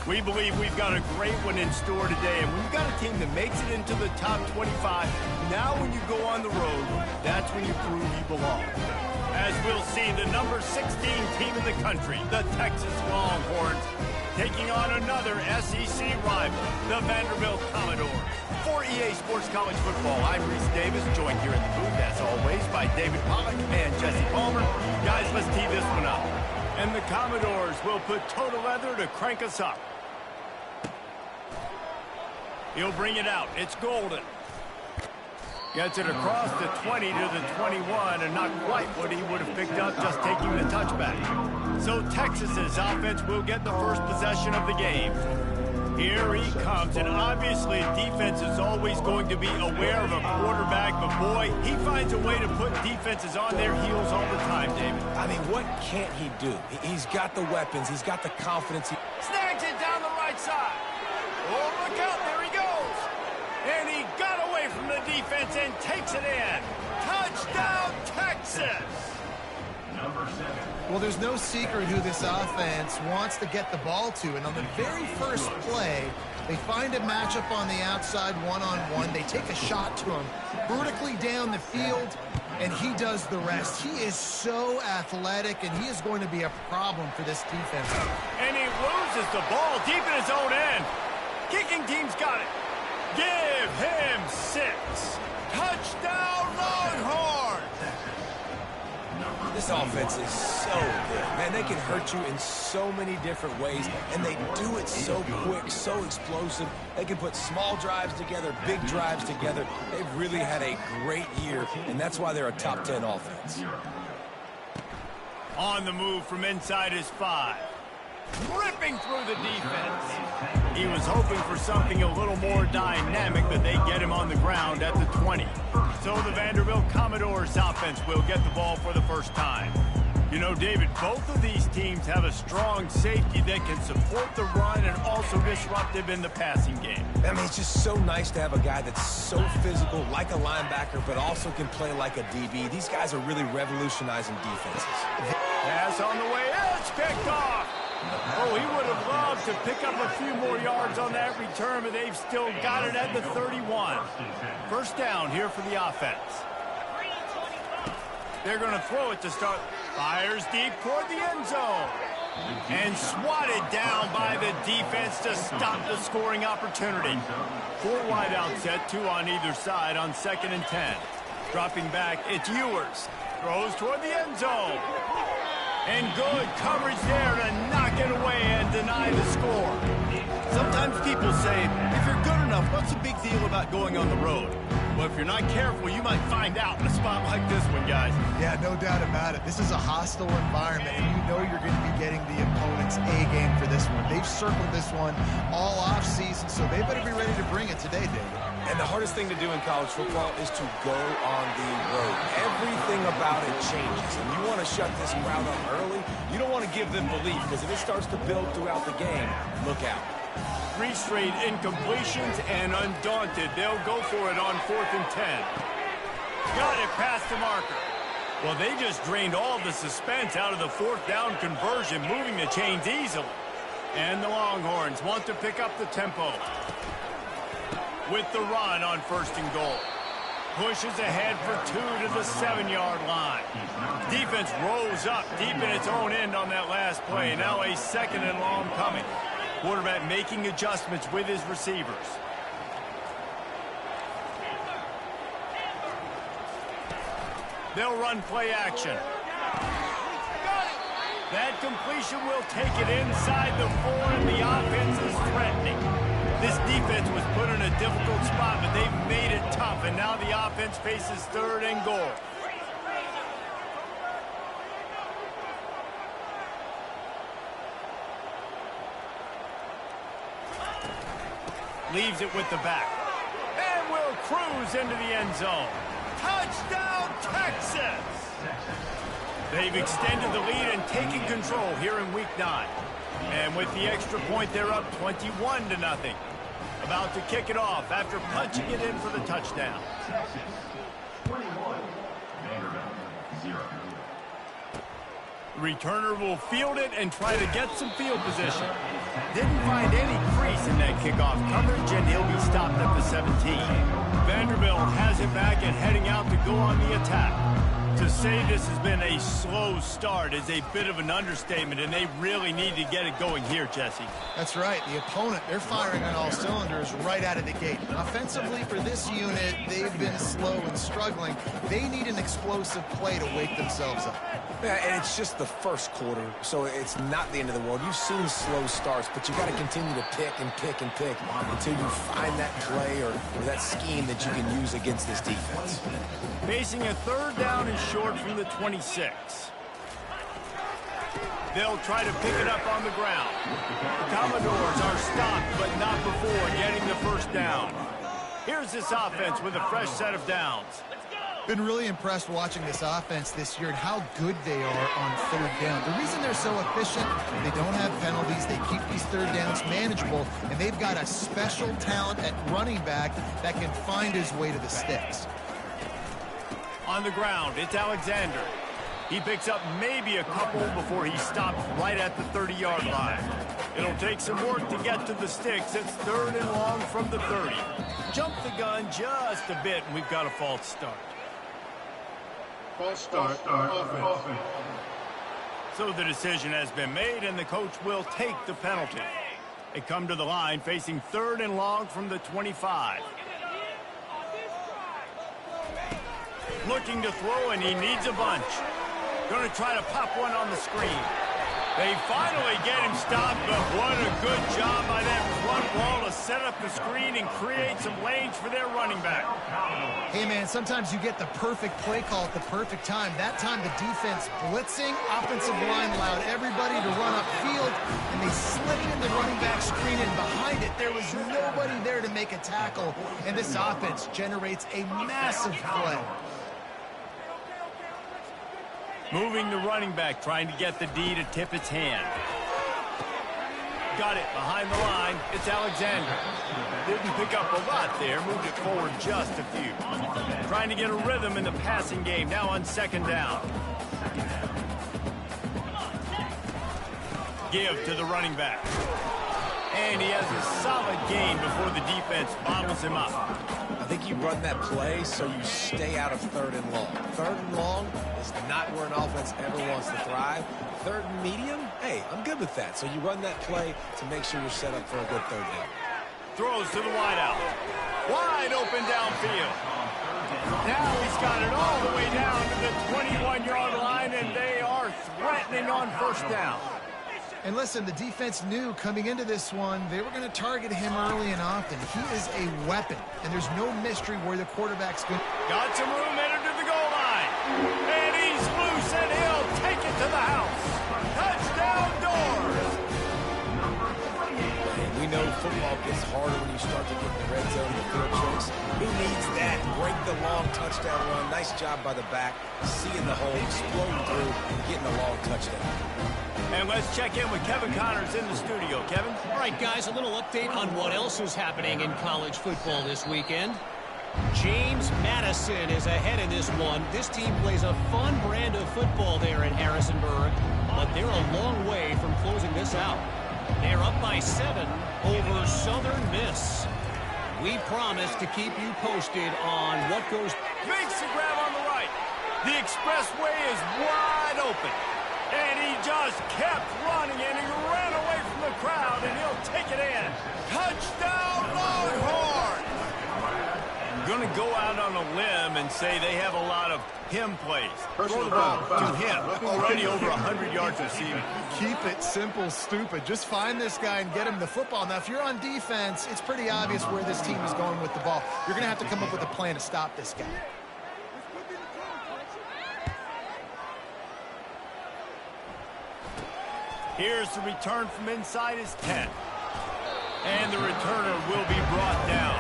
We believe we've got a great one in store today, and when you've got a team that makes it into the top 25, now when you go on the road, that's when you prove you belong. As we'll see, the number 16 team in the country, the Texas Longhorns, taking on another SEC rival, the Vanderbilt Commodores. For EA Sports College Football, I'm Reese Davis, joined here in the booth, as always, by David Pollack and Jesse Palmer. Guys, let's tee this one up. And the Commodores will put total leather to crank us up. He'll bring it out. It's Golden. Gets it across the 20 to the 21, and not quite what he would have picked up just taking the touchback. So Texas's offense will get the first possession of the game. Here he comes, and obviously defense is always going to be aware of a quarterback, but boy, he finds a way to put defenses on their heels all the time, David. I mean, what can't he do? He's got the weapons, he's got the confidence. Snags it down the right side. Oh, look out, there he goes. And he got away from the defense and takes it in. Touchdown, Texas! Well, there's no secret who this offense wants to get the ball to. And on the very first play, they find a matchup on the outside one-on-one. They take a shot to him vertically down the field, and he does the rest. He is so athletic, and he is going to be a problem for this defense. And he loses the ball deep in his own end. Kicking team's got it. Give him 6. Touchdown, Longhorns! This offense is so good. Man, they can hurt you in so many different ways, and they do it so quick, so explosive. They can put small drives together, big drives together. They've really had a great year, and that's why they're a top 10 offense. On the move from inside his 5. Ripping through the defense. He was hoping for something a little more dynamic, but they get him on the ground at the 20. So the Vanderbilt Commodores offense will get the ball for the first time. You know, David, both of these teams have a strong safety that can support the run and also disruptive in the passing game. I mean, it's just so nice to have a guy that's so physical, like a linebacker, but also can play like a DB. These guys are really revolutionizing defenses. Pass on the way, it's picked off. Oh, he would have loved to pick up a few more yards on that return, but they've still got it at the 31. First down here for the offense. They're going to throw it to start. Fires deep toward the end zone. And swatted down by the defense to stop the scoring opportunity. 4 wideouts set, 2 on either side on 2nd and 10. Dropping back, it's Ewers. Throws toward the end zone. And good coverage there to knock it away and deny the score. Sometimes people say, if you're good enough, what's the big deal about going on the road? Well, if you're not careful, you might find out in a spot like this one, guys. Yeah, no doubt about it. This is a hostile environment, and you know you're going to be getting the opponent's A-game for this one. They've circled this one all off-season, so they better be ready to bring it today, David. And the hardest thing to do in college football is to go on the road. Everything about it changes, and you want to shut this crowd up early. You don't want to give them belief, because if it starts to build throughout the game, look out. 3 straight incompletions, and undaunted, they'll go for it on 4th and 10. Got it past the marker. Well, they just drained all the suspense out of the 4th down conversion, moving the chains easily. And the Longhorns want to pick up the tempo with the run on 1st and goal. Pushes ahead for 2 to the 7-yard line. Defense rose up deep in its own end on that last play. Now a 2nd and long coming. Quarterback making adjustments with his receivers. They'll run play action. That completion will take it inside the 4, and the offense is threatening. This defense was put in a difficult spot, but they've made it tough, and now the offense faces 3rd and goal. Leaves it with the back. And will cruise into the end zone. Touchdown, Texas! They've extended the lead and taken control here in Week 9. And with the extra point, they're up 21-0. About to kick it off after punching it in for the touchdown. 21, Vanderbilt, 0. Returner will field it and try to get some field position. Didn't find any crease in that kickoff coverage, and he'll be stopped at the 17. Vanderbilt has it back and heading out to go on the attack. To say this has been a slow start is a bit of an understatement, and they really need to get it going here, Jesse. That's right. The opponent, they're firing on all cylinders right out of the gate. Offensively for this unit, they've been slow and struggling. They need an explosive play to wake themselves up. Yeah, and it's just the first quarter, so it's not the end of the world. You've seen slow starts, but you got to continue to pick and pick and pick until you find that play or that scheme that you can use against this defense. Facing a third down and short from the 26. They'll try to pick it up on the ground. The Commodores are stopped, but not before getting the first down. Here's this offense with a fresh set of downs. Been really impressed watching this offense this year and how good they are on third down. The reason they're so efficient, they don't have penalties, they keep these third downs manageable, and they've got a special talent at running back that can find his way to the sticks. On the ground, it's Alexander. He picks up maybe a couple before he stops right at the 30-yard line. It'll take some work to get to the sticks. It's third and long from the 30. Jump the gun just a bit, and we've got a false start. False start, offense. So the decision has been made, and the coach will take the penalty. They come to the line facing third and long from the 25. Looking to throw, and he needs a bunch. Going to try to pop one on the screen. They finally get him stopped, but what a good job by that front wall to set up the screen and create some lanes for their running back. Hey, man, sometimes you get the perfect play call at the perfect time. That time the defense blitzing, offensive line allowed everybody to run upfield, and they slipped in the running back screen, and behind it there was nobody there to make a tackle, and this offense generates a massive play. Moving the running back, trying to get the D to tip its hand. Got it behind the line. It's Alexander. Didn't pick up a lot there. Moved it forward just a few. Trying to get a rhythm in the passing game. Now on second down. Give to the running back. And he has a solid gain before the defense bottles him up. I think you run that play so you stay out of third and long. Third and long is not where an offense ever wants to thrive. Third and medium, hey, I'm good with that. So you run that play to make sure you're set up for a good third down. Throws to the wideout. Wide open downfield. Now he's got it all the way down to the 21-yard line, and they are threatening on first down. And listen, the defense knew coming into this one, they were going to target him early and often. He is a weapon, and there's no mystery where the quarterback's going. Got some room, entered to the goal line. And he's loose, and he'll take it to the house. Touchdown, Doors. And we know football gets harder when you start to get in the red zone and the field tricks. Who needs that? Break the long touchdown run. Nice job by the back. Seeing the hole, exploding through, and getting a long touchdown. And let's check in with Kevin Connors in the studio. Kevin? All right, guys, a little update on what else is happening in college football this weekend. James Madison is ahead in this one. This team plays a fun brand of football there in Harrisonburg, but they're a long way from closing this out. They're up by 7 over Southern Miss. We promise to keep you posted on what goes. Makes the grab on the right. The expressway is wide open. And he just kept running, and he ran away from the crowd, and he'll take it in. Touchdown, Longhorn! I'm going to go out on a limb and say they have a lot of him plays. Throw the ball to him. Already over 100 yards receiving. Keep it simple, stupid. Just find this guy and get him the football. Now, if you're on defense, it's pretty obvious where this team is going with the ball. You're going to have to come up with a plan to stop this guy. Here's the return from inside his 10. And the returner will be brought down.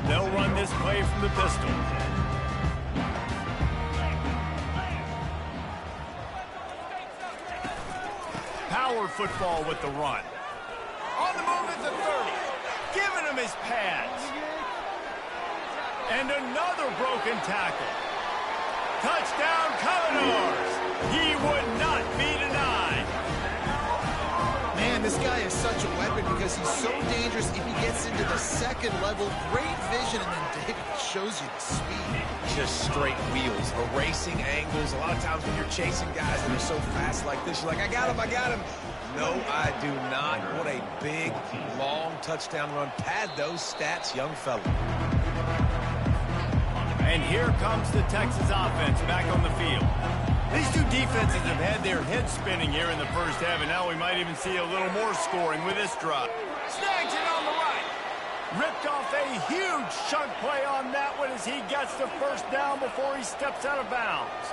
They'll run this play from the pistol. Power football with the run. On the move at the 30. Giving him his pads. And another broken tackle. Touchdown, Commodores! He would not be denied. Man, this guy is such a weapon because he's so dangerous if he gets into the second level. Great vision, and then David shows you the speed. Just straight wheels, erasing angles. A lot of times when you're chasing guys that are so fast like this, you're like, I got him, I got him. No, I do not. What a big, long touchdown run. Pad those stats, young fella. And here comes the Texas offense back on the field. These two defenses have had their heads spinning here in the first half, and now we might even see a little more scoring with this drive. Snags it on the right. Ripped off a huge chunk play on that one as he gets the first down before he steps out of bounds.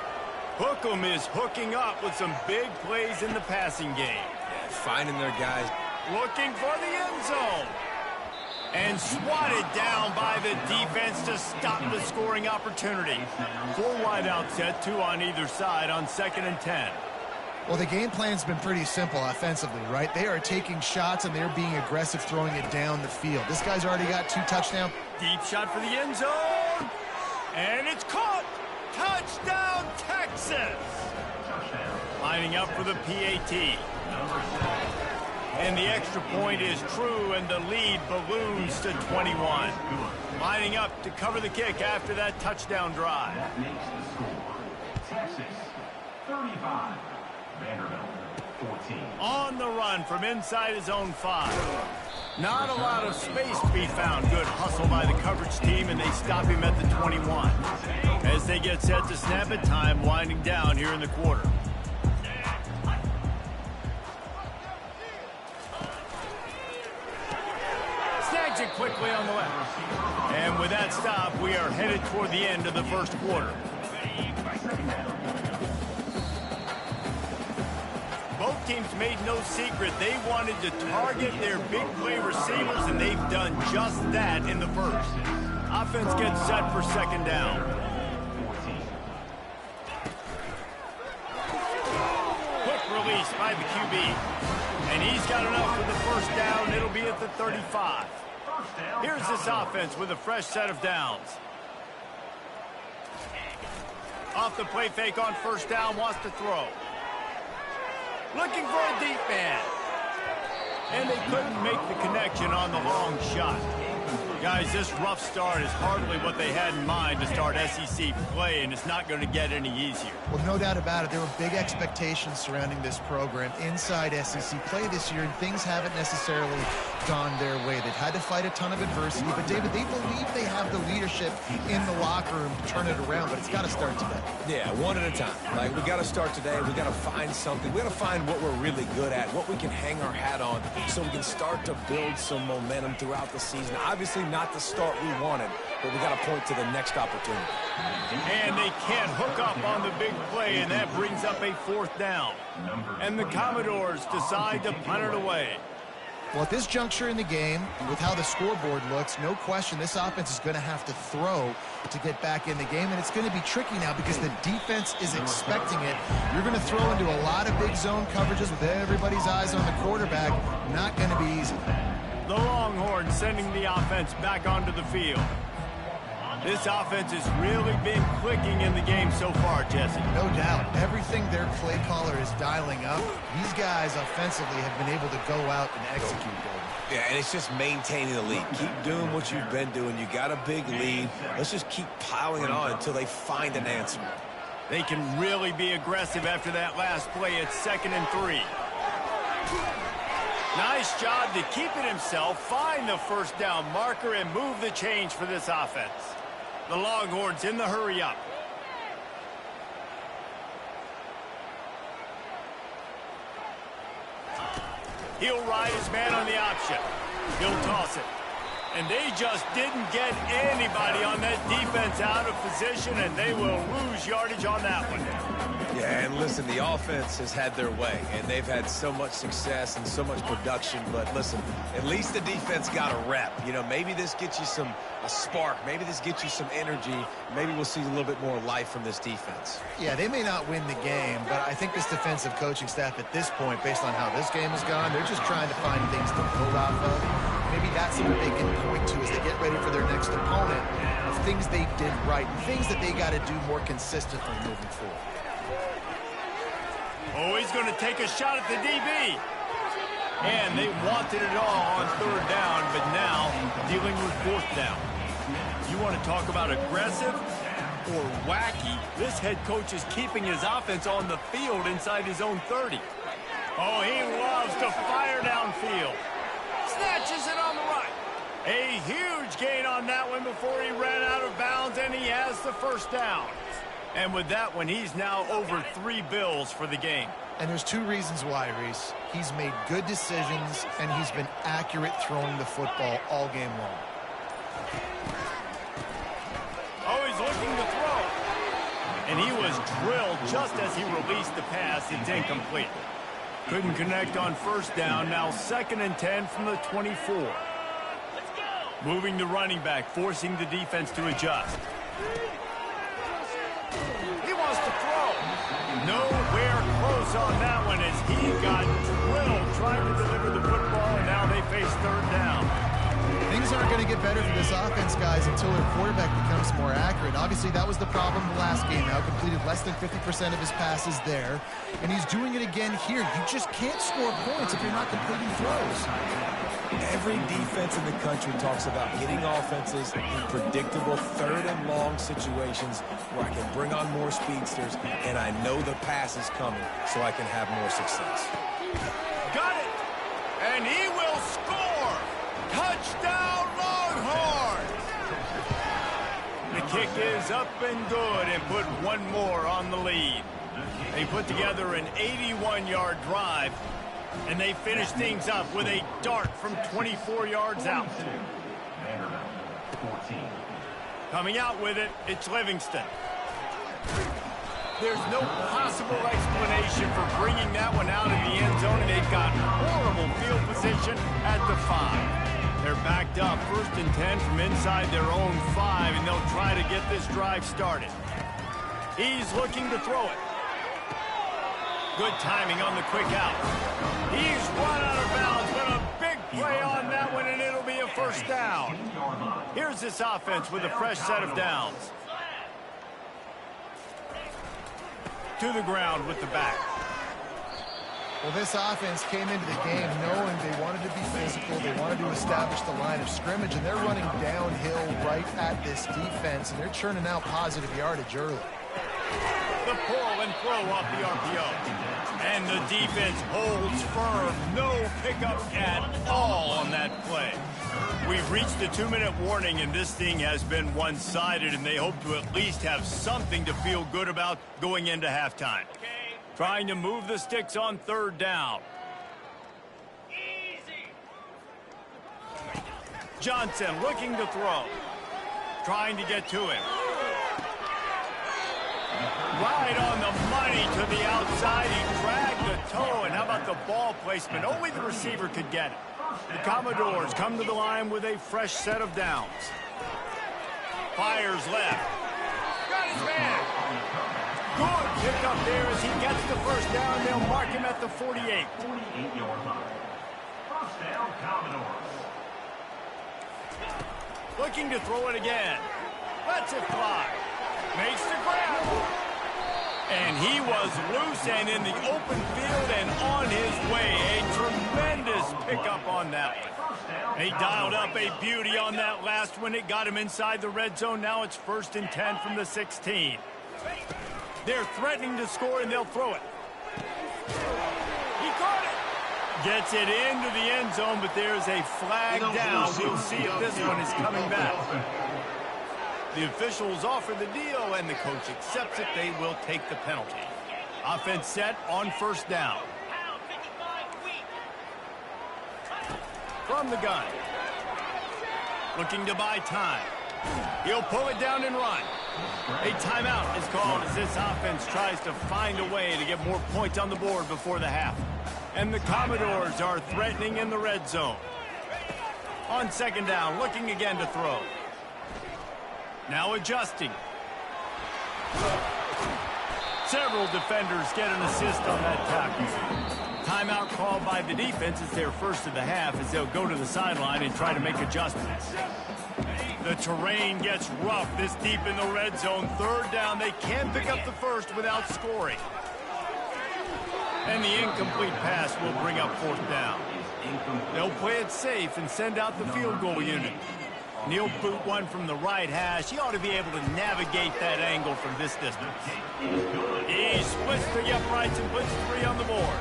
Hookem is hooking up with some big plays in the passing game. Yeah, finding their guys. Looking for the end zone. And swatted down by the defense to stop the scoring opportunity. 4 wideout set, 2 on either side on 2nd and 10. Well, the game plan's been pretty simple offensively, right? They are taking shots, and they're being aggressive throwing it down the field. This guy's already got 2 touchdowns. Deep shot for the end zone. And it's caught. Touchdown, Texas. Lining up for the PAT. And the extra point is true, and the lead balloons to 21. Lining up to cover the kick after that touchdown drive. That makes the score Texas 35, Vanderbilt 14. On the run from inside his own 5. Not a lot of space to be found. Good hustle by the coverage team, and they stop him at the 21. As they get set to snap it, time winding down here in the quarter. Snags it quickly on the left. And with that stop, we are headed toward the end of the first quarter. Both teams made no secret they wanted to target their big play receivers, and they've done just that in the first. Offense gets set for 2nd down. Quick release by the QB. And he's got enough for the first down. It'll be at the 35. Here's this offense with a fresh set of downs. Off the play fake on first down, wants to throw. Looking for a deep man. And they couldn't make the connection on the long shot. Guys, this rough start is hardly what they had in mind to start SEC play, and it's not going to get any easier. Well, no doubt about it. There were big expectations surrounding this program inside SEC play this year, and things haven't necessarily gone their way. They've had to fight a ton of adversity, but, David, they believe they have the leadership in the locker room to turn it around, but it's got to start today. Yeah, one at a time. Like, we got to start today. We got to find something. We got to find what we're really good at, what we can hang our hat on, so we can start to build some momentum throughout the season. Obviously, not the start we wanted, but we got to point to the next opportunity. And they can't hook up on the big play, and that brings up a 4th down. And the Commodores decide to punt it away. Well, at this juncture in the game, with how the scoreboard looks, no question this offense is going to have to throw to get back in the game, and it's going to be tricky now because the defense is expecting it. You're going to throw into a lot of big zone coverages with everybody's eyes on the quarterback. Not going to be easy. The Longhorns sending the offense back onto the field. This offense has really been clicking in the game so far, Jesse. No doubt. Everything their play caller is dialing up, these guys offensively have been able to go out and execute. Yeah, and it's just maintaining the lead. Keep doing what you've been doing. You got a big lead. Let's just keep piling it on until they find an answer. They can really be aggressive after that last play at 2nd and 3. Nice job to keep it himself, find the first down marker, and move the change for this offense. The Longhorns in the hurry up. He'll ride his man on the option. He'll toss it. And they just didn't get anybody on that defense out of position, and they will lose yardage on that one. Yeah, and listen, the offense has had their way, and they've had so much success and so much production. But listen, at least the defense got a rep. You know, maybe this gets you a spark. Maybe this gets you some energy. Maybe we'll see a little bit more life from this defense. Yeah, they may not win the game, but I think this defensive coaching staff at this point, based on how this game has gone, they're just trying to find things to build off of. Maybe that's something they can point to as they get ready for their next opponent of things they did right, things that they got to do more consistently moving forward. Oh, he's going to take a shot at the DB. And they wanted it all on third down, but now dealing with fourth down. You want to talk about aggressive or wacky? This head coach is keeping his offense on the field inside his own 30. Oh, he loves to fire downfield. Snatches it on the right. A huge gain on that one before he ran out of bounds, and he has the first down. And with that one, he's now over 3 bills for the game. And there's 2 reasons why, Reese. He's made good decisions, and he's been accurate throwing the football all game long. Oh, he's looking to throw. And he was drilled just as he released the pass. It's incomplete. Couldn't connect on first down. Now 2nd and 10 from the 24. Moving the running back, forcing the defense to adjust. He wants to throw. Nowhere close on that one as he got drilled trying to deliver the football, and now they face third down. Things aren't going to get better for this offense, guys, until their quarterback becomes more accurate. Obviously, that was the problem the last game. Now completed less than 50% of his passes there, and he's doing it again here. You just can't score points if you're not completing throws. Every defense in the country talks about getting offenses in predictable third and long situations where I can bring on more speedsters and I know the pass is coming so I can have more success. Got it! And he will score! Touchdown Longhorns! The kick is up and good and put one more on the lead. They put together an 81-yard drive, and they finish things up with a dart from 24 yards out. Coming out with it, it's Livingston. There's no possible explanation for bringing that one out in the end zone, and they've got horrible field position at the 5. They're backed up 1st and 10 from inside their own 5, and they'll try to get this drive started. He's looking to throw it. Good timing on the quick out. He's run out of bounds, but a big play on that one, and it'll be a first down. Here's this offense with a fresh set of downs. To the ground with the back. Well, this offense came into the game knowing they wanted to be physical, they wanted to establish the line of scrimmage, and they're running downhill right at this defense, and they're churning out positive yardage early. The pull and throw off the RPO. And the defense holds firm. No pickup at all on that play. We've reached the 2-minute warning, and this thing has been one-sided, and they hope to at least have something to feel good about going into halftime. Trying to move the sticks on third down. Johnson looking to throw. Trying to get to him. Right on the money to the outside. He dragged the toe, and how about the ball placement? Only the receiver could get it. The Commodores come to the line with a fresh set of downs. Fires left. Got his man. Good pick up there as he gets the first down. They'll mark him at the 48. 48-yard line. First down, Commodores. Looking to throw it again. Lets it fly. Makes the grab. And he was loose and in the open field and on his way. A tremendous pickup on that one. They dialed up a beauty on that last one. It got him inside the red zone. Now it's 1st and 10 from the 16. They're threatening to score, and they'll throw it. He caught it. Gets it into the end zone, but there's a flag down. We'll see if this one is coming back. The officials offer the deal, and the coach accepts it. They will take the penalty. Offense set on first down. From the gun. Looking to buy time. He'll pull it down and run. A timeout is called as this offense tries to find a way to get more points on the board before the half. And the Commodores are threatening in the red zone. On second down, looking again to throw. Now adjusting. Several defenders get an assist on that tackle. Timeout called by the defense. It's their first of the half as they'll go to the sideline and try to make adjustments. The terrain gets rough this deep in the red zone. Third down. They can pick up the first without scoring. And the incomplete pass will bring up fourth down. They'll play it safe and send out the field goal unit. He'll boot one from the right hash. He ought to be able to navigate that angle from this distance. He splits the uprights and puts 3 on the board.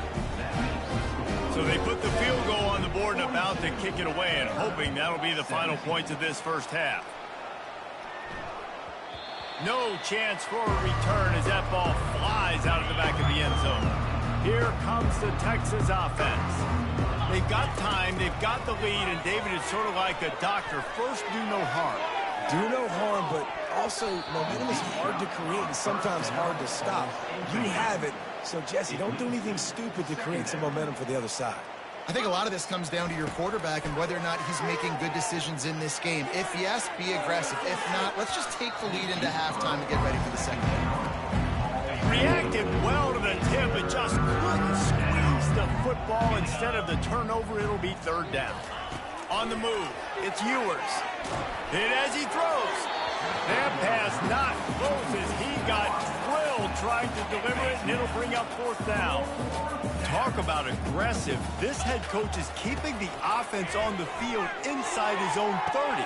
So they put the field goal on the board and about to kick it away, and hoping that'll be the final points of this first half. No chance for a return as that ball flies out of the back of the end zone. Here comes the Texas offense. They've got time, they've got the lead, and David is sort of like a doctor. First, do no harm. Do no harm, but also momentum is hard to create and sometimes hard to stop. You have it, so Jesse, don't do anything stupid to create some momentum for the other side. I think a lot of this comes down to your quarterback and whether or not he's making good decisions in this game. If yes, be aggressive. If not, let's just take the lead into halftime and get ready for the second half. Reacted well to the tip, but just couldn't squeeze the football. Instead of the turnover, it'll be third down. On the move, it's Ewers. Hit as he throws. That pass not close as he got drilled trying to deliver it, and it'll bring up fourth down. Talk about aggressive. This head coach is keeping the offense on the field inside his own 30.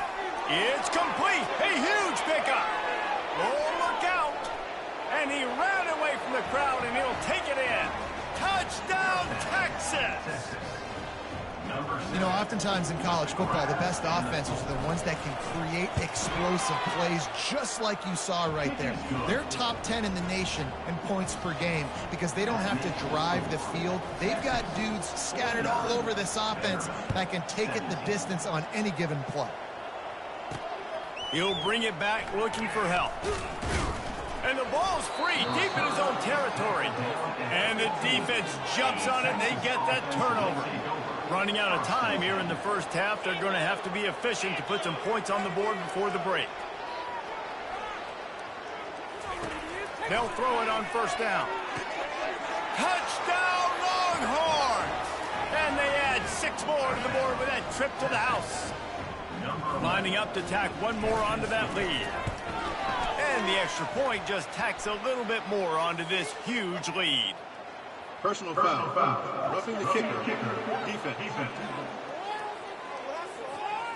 It's complete. A huge pickup. Oh, look out. And he ran away from the crowd, and he'll take it in. Touchdown, Texas. You know, oftentimes in college football, the best offenses are the ones that can create explosive plays, just like you saw right there. They're top 10 in the nation in points per game because they don't have to drive the field. They've got dudes scattered all over this offense that can take it the distance on any given play. He'll bring it back looking for help. And the ball's free, deep in his own territory. And the defense jumps on it, and they get that turnover. Running out of time here in the first half, they're going to have to be efficient to put some points on the board before the break. They'll throw it on first down. Touchdown, Longhorns! And they add 6 more to the board with that trip to the house. Lining up to tack one more onto that lead. And the extra point just tacks a little bit more onto this huge lead. Personal foul. Roughing the kicker. Defense.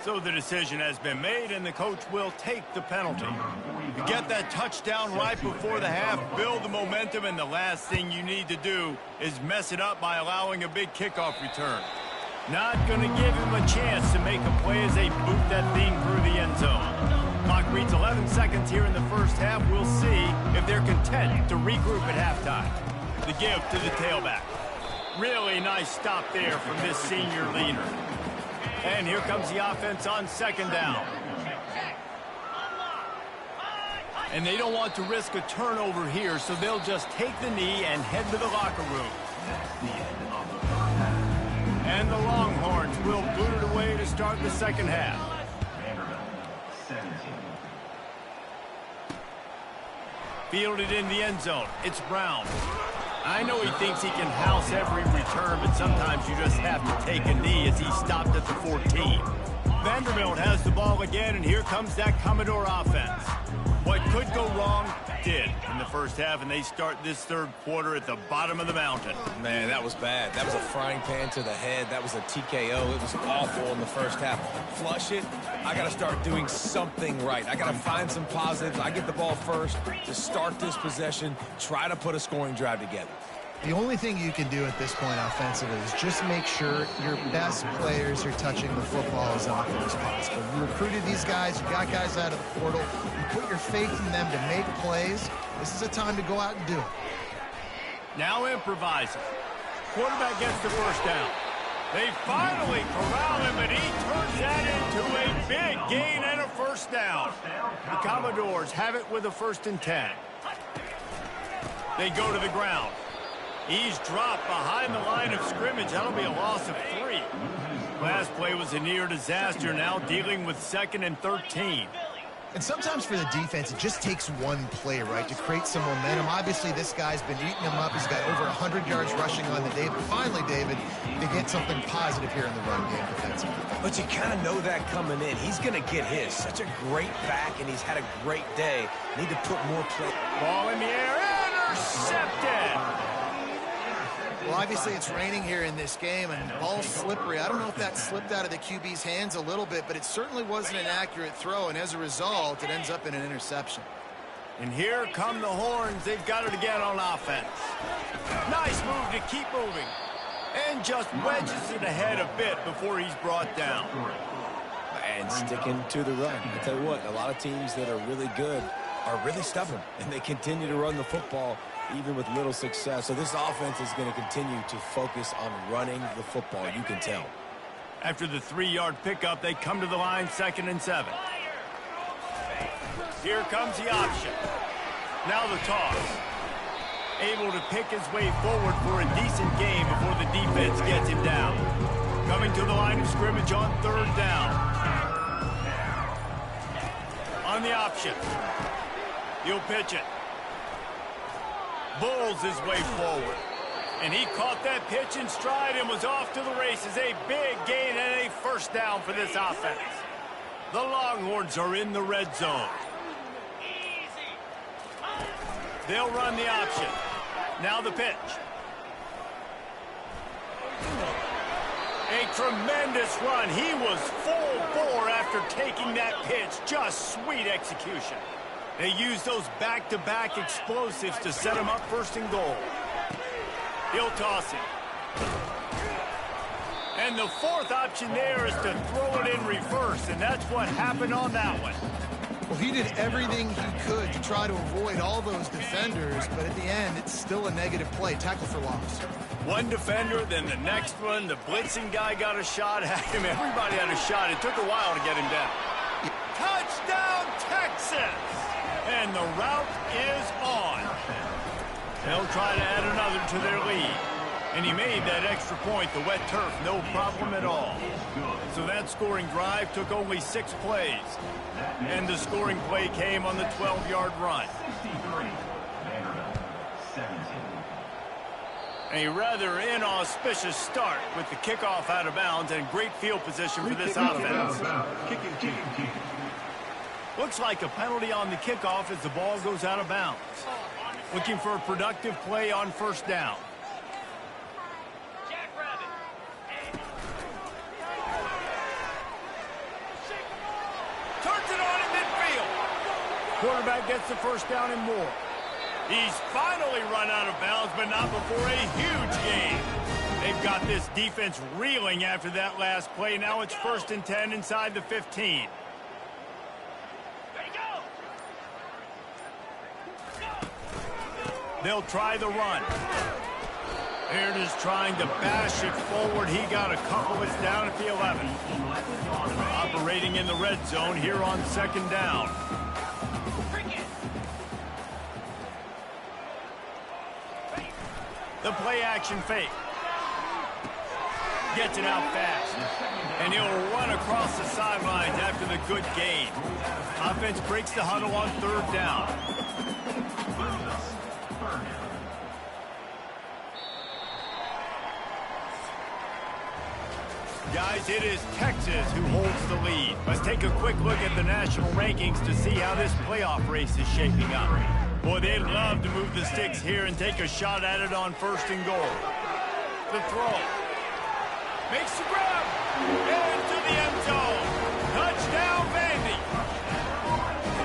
So the decision has been made, and the coach will take the penalty. You get that touchdown right before the half, build the momentum, and the last thing you need to do is mess it up by allowing a big kickoff return. Not going to give him a chance to make a play as they boot that thing through the end zone. Clock reads 11 seconds here in the first half. We'll see if they're content to regroup at halftime. The give to the tailback. Really nice stop there from this senior leader. And here comes the offense on second down. And they don't want to risk a turnover here, so they'll just take the knee and head to the locker room. And the Longhorns will boot it away to start the second half. Fielded in the end zone. It's Brown. I know he thinks he can house every return, but sometimes you just have to take a knee as he stopped at the 14. Vanderbilt has the ball again, and here comes that Commodore offense. What could go wrong did in the first half, and they start this third quarter at the bottom of the mountain. Man, that was bad. That was a frying pan to the head. That was a TKO. It was awful in the first half. Flush it. I got to start doing something right. I got to find some positives. I get the ball first to start this possession, try to put a scoring drive together. The only thing you can do at this point offensively is just make sure your best players are touching the football as often as possible. You recruited these guys, you got guys out of the portal, you put your faith in them to make plays. This is a time to go out and do it. Now improvising. Quarterback gets the first down. They finally corral him, and he turns that into a big gain and a first down. The Commodores have it with a 1st and 10. They go to the ground. He's dropped behind the line of scrimmage. That'll be a loss of 3. Last play was a near disaster, now dealing with 2nd and 13. And sometimes for the defense, it just takes one play, right, to create some momentum. Obviously, this guy's been eating them up. He's got over 100 yards rushing on the day. But finally, David, they get something positive here in the run game defensively. But you kind of know that coming in. He's going to get his. Such a great back, and he's had a great day. Need to put more play. Ball in the air, intercepted. Well, obviously, it's raining here in this game, and the ball's slippery. I don't know if that slipped out of the QB's hands a little bit, but it certainly wasn't an accurate throw, and as a result, it ends up in an interception. And here come the horns. They've got it again on offense. Nice move to keep moving. And just wedges it ahead a bit before he's brought down. And sticking to the run. I tell you what, a lot of teams that are really good are really stubborn, and they continue to run the football even with little success. So this offense is going to continue to focus on running the football, you can tell. After the 3-yard pickup, they come to the line 2nd and 7. Here comes the option. Now the toss. Able to pick his way forward for a decent gain before the defense gets him down. Coming to the line of scrimmage on 3rd down. On the option. He'll pitch it. Bulls his way forward. And he caught that pitch in stride and was off to the races. A big gain and a 1st down for this offense. The Longhorns are in the red zone. They'll run the option. Now the pitch. A tremendous run. He was full bore after taking that pitch. Just sweet execution. They use those back-to-back explosives to set him up 1st and goal. He'll toss it. And the 4th option there is to throw it in reverse, and that's what happened on that one. Well, he did everything he could to try to avoid all those defenders, but at the end, it's still a negative play. Tackle for loss. One defender, then the next one. The blitzing guy got a shot at him. Everybody had a shot. It took a while to get him down. Touchdown, Texas! And the route is on. They'll try to add another to their lead. And he made that extra point, the wet turf, no problem at all. So that scoring drive took only 6 plays. And the scoring play came on the 12-yard run. A rather inauspicious start with the kickoff out of bounds and great field position for this offense. Looks like a penalty on the kickoff as the ball goes out of bounds. Looking for a productive play on 1st down. Turns it on in midfield. Quarterback gets the 1st down and more. He's finally run out of bounds, but not before a huge gain. They've got this defense reeling after that last play. Now it's 1st and 10 inside the 15. They'll try the run. Baird is trying to bash it forward. He got a couple. It's down at the 11. Operating in the red zone here on 2nd down. The play action fake. Gets it out fast. And he'll run across the sidelines after the good gain. Offense breaks the huddle on 3rd down. Guys, it is Texas who holds the lead. Let's take a quick look at the national rankings to see how this playoff race is shaping up. Boy, they'd love to move the sticks here and take a shot at it on 1st and goal. The throw. Makes the grab. Into the end zone. Touchdown, Vandy.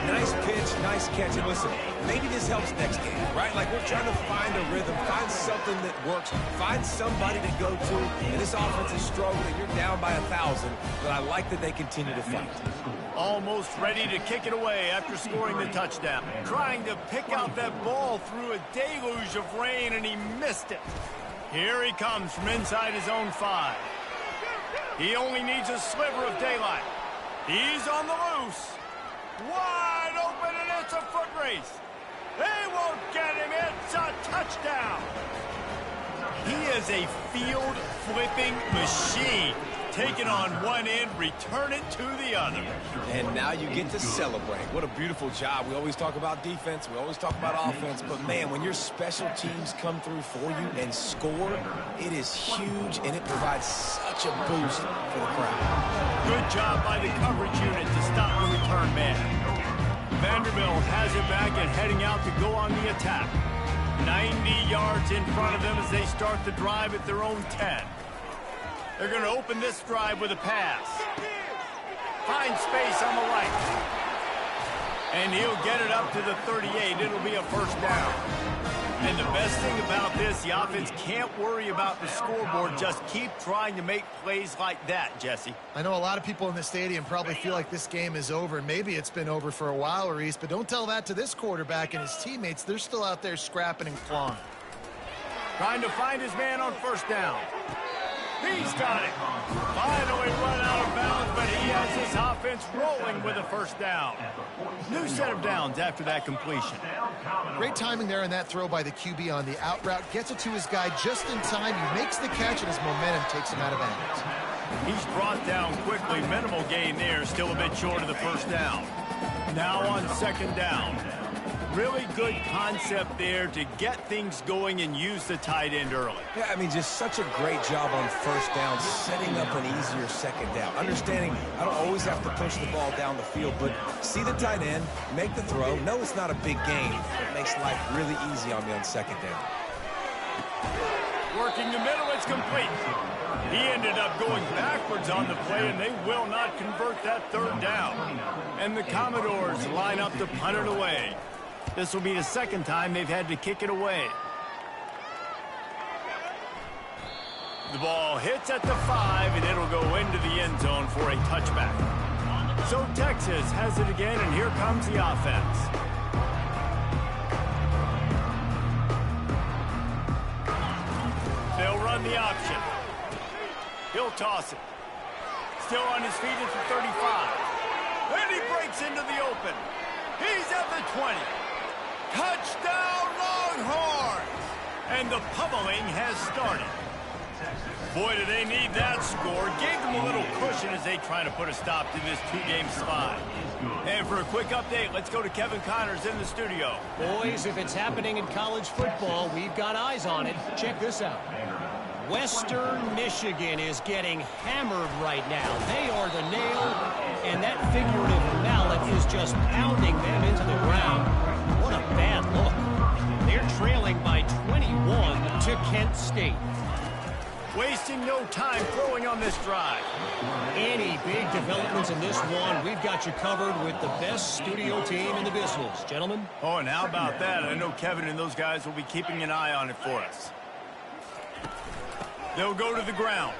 Nice pitch, nice catch. And listen, maybe this helps next game, right? Like we're trying to find a rhythm, find something that works, find somebody to go to. And this offense is struggling. You're down by 1,000, but I like that they continue to fight. Almost ready to kick it away after scoring the touchdown. Trying to pick out that ball through a deluge of rain, and he missed it. Here he comes from inside his own 5. He only needs a sliver of daylight. He's on the loose. Wide open, and it's a foot race. They won't get him. It's a touchdown. He is a field-flipping machine. Take it on one end, return it to the other. And now you get to celebrate. What a beautiful job. We always talk about defense. We always talk about offense. But, man, when your special teams come through for you and score, it is huge, and it provides such a boost for the crowd. Good job by the coverage unit to stop the return man. Vanderbilt has it back and heading out to go on the attack. 90 yards in front of them as they start the drive at their own 10. They're going to open this drive with a pass. Find space on the right. And he'll get it up to the 38. It'll be a first down. And the best thing about this, the offense can't worry about the scoreboard. Just keep trying to make plays like that, Jesse. I know a lot of people in the stadium probably feel like this game is over, and maybe it's been over for a while, Reese, but don't tell that to this quarterback and his teammates. They're still out there scrapping and clawing. Trying to find his man on first down. He's got it. Finally run out of bounds, but he has his offense rolling with a first down. New set of downs after that completion. Great timing there in that throw by the QB on the out route. Gets it to his guy just in time. He makes the catch, and his momentum takes him out of bounds. He's brought down quickly. Minimal gain there. Still a bit short of the first down. Now on second down. Really good concept there to get things going and use the tight end early. Yeah, I mean, just such a great job on first down, setting up an easier second down. Understanding I don't always have to push the ball down the field, but see the tight end, make the throw. No, it's not a big gain. It makes life really easy on me on second down. Working the middle, it's complete. He ended up going backwards on the play, and they will not convert that third down. And the Commodores line up to punt it away. This will be the second time they've had to kick it away. The ball hits at the 5, and it'll go into the end zone for a touchback. So Texas has it again, and here comes the offense. They'll run the option. He'll toss it. Still on his feet at the 35. And he breaks into the open. He's at the 20. Touchdown, Longhorns! And the pummeling has started. Boy, do they need that score. Gave them a little cushion as they try to put a stop to this two-game slide. And for a quick update, let's go to Kevin Connors in the studio. Boys, if it's happening in college football, we've got eyes on it. Check this out. Western Michigan is getting hammered right now. They are the nail, and that figurative mallet is just pounding them into the ground. What a bad look. They're trailing by 21 to Kent State. Wasting no time throwing on this drive. Any big developments in this one, we've got you covered with the best studio team in the business. Gentlemen? Oh, and how about that? I know Kevin and those guys will be keeping an eye on it for us. They'll go to the ground.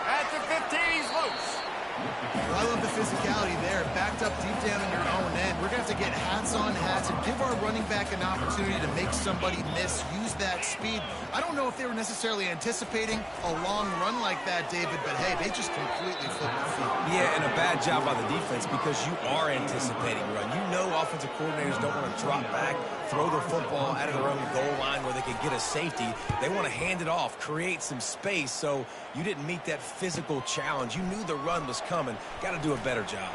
At the 15, he's loose. Well, I love the physicality there. Backed up deep down in your own end. We're going to have to get hats on hats and give our running back an opportunity to make somebody miss, use that speed. I don't know if they were necessarily anticipating a long run like that, David, but hey, they just completely flipped the field. Yeah, and a bad job by the defense because you are anticipating run. You know offensive coordinators don't want to drop back, throw the football out of their own goal line where they could get a safety. They want to hand it off, create some space, so you didn't meet that physical challenge. You knew the run was coming. Got to do a better job.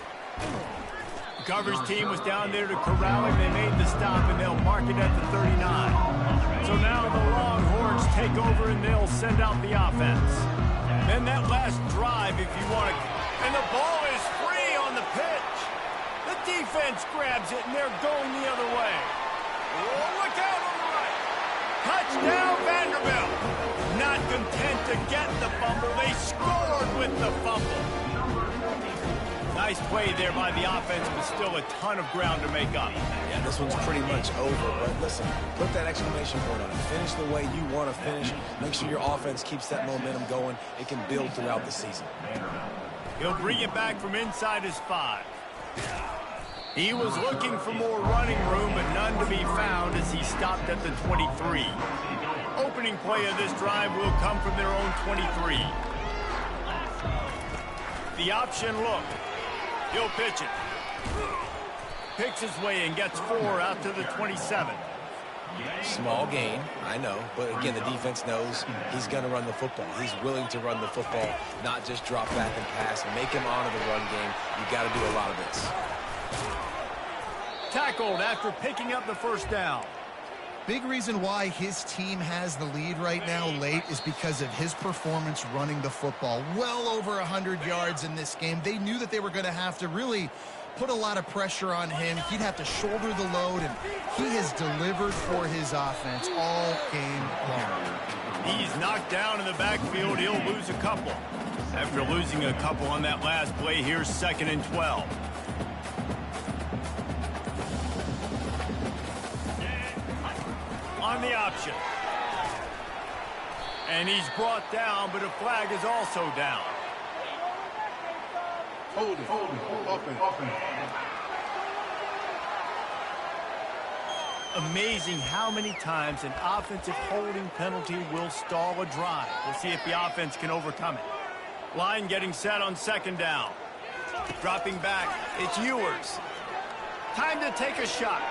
The coverage team was down there to corral him. They made the stop, and they'll mark it at the 39. So now the Longhorns take over, and they'll send out the offense. Then that last drive, if you want to. And the ball is free on the pitch. The defense grabs it, and they're going the other way. Oh, look out on the right. Touchdown, Vanderbilt. Not content to get the fumble, they scored with the fumble. Nice play there by the offense, but still a ton of ground to make up. Yeah, this one's pretty much over, but listen, put that exclamation point on it. Finish the way you want to finish. Make sure your offense keeps that momentum going. It can build throughout the season. He'll bring it back from inside his 5. He was looking for more running room, but none to be found as he stopped at the 23. Opening play of this drive will come from their own 23. The option look. He'll pitch it. Picks his way and gets 4 out to the 27. Small gain, I know, but again, the defense knows he's going to run the football. He's willing to run the football, not just drop back and pass. Make him honor the run game. You got to do a lot of this. Tackled after picking up the first down. Big reason why his team has the lead right now late is because of his performance running the football. Well over 100 yards in this game. They knew that they were going to have to really put a lot of pressure on him. He'd have to shoulder the load, and he has delivered for his offense all game long. He's knocked down in the backfield. He'll lose a couple. After losing a couple on that last play, here's 2nd and 12. On the option. And he's brought down, but a flag is also down. Hold it. Offense. Amazing how many times an offensive holding penalty will stall a drive. We'll see if the offense can overcome it. Line getting set on 2nd down. Dropping back, it's Ewers. Time to take a shot.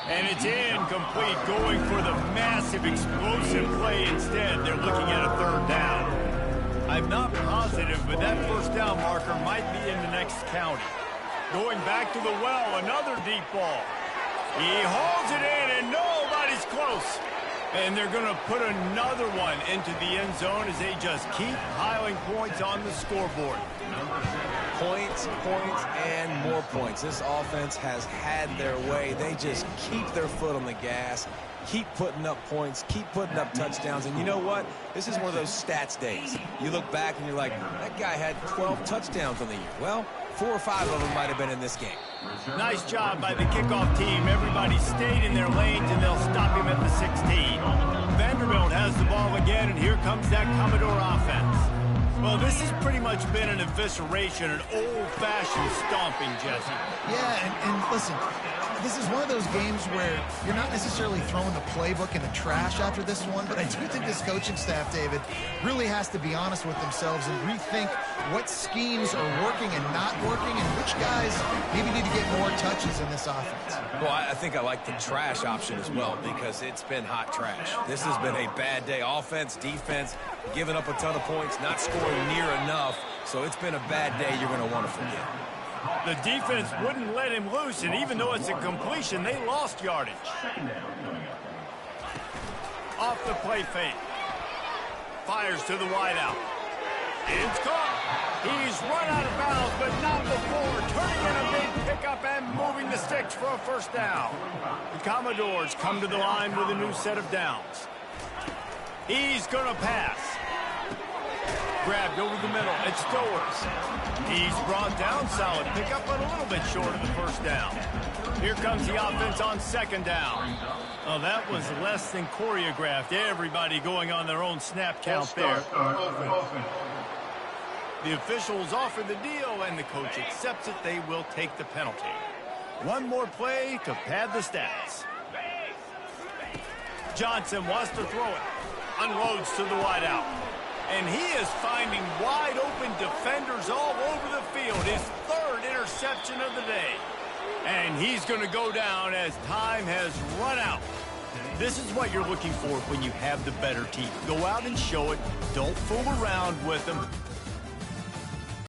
And it's incomplete, going for the massive explosive play instead. They're looking at a 3rd down. I'm not positive, but that 1st down marker might be in the next county. Going back to the well, another deep ball. He hauls it in, and nobody's close. And they're going to put another one into the end zone as they just keep piling points on the scoreboard. Points, and more points. This offense has had their way. They just keep their foot on the gas, keep putting up points, keep putting up touchdowns. And you know what? This is one of those stats days. You look back and you're like, that guy had 12 touchdowns on the year. Well, 4 or 5 of them might have been in this game. Nice job by the kickoff team. Everybody stayed in their lanes, and they'll stop him at the 16. Vanderbilt has the ball again, and here comes that Commodore offense. Well, this has pretty much been an evisceration, an old-fashioned stomping, Jesse. Yeah, and listen, this is one of those games where you're not necessarily throwing the playbook in the trash after this one, but I do think this coaching staff, David, really has to be honest with themselves and rethink what schemes are working and not working and which guys maybe need to get more touches in this offense. Well, I think I like the trash option as well because it's been hot trash. This has been a bad day. Offense, defense, giving up a ton of points, not scoring near enough. So it's been a bad day you're going to want to forget. The defense wouldn't let him loose, and even though it's a completion, they lost yardage. Off the play fake. Fires to the wideout. It's caught. He's run out of bounds, but not before turning in a big pickup and moving the sticks for a 1st down. The Commodores come to the line with a new set of downs. He's going to pass. Grabbed over the middle. It's Stowers. He's brought down. Solid pickup, but a little bit short of the 1st down. Here comes the offense on 2nd down. Oh, that was less than choreographed. Everybody going on their own snap count there. The officials offer the deal, and the coach accepts it. They will take the penalty. One more play to pad the stats. Johnson wants to throw it. Unloads to the wideout. And he is finding wide-open defenders all over the field. His 3rd interception of the day. And he's going to go down as time has run out. This is what you're looking for when you have the better team. Go out and show it. Don't fool around with them.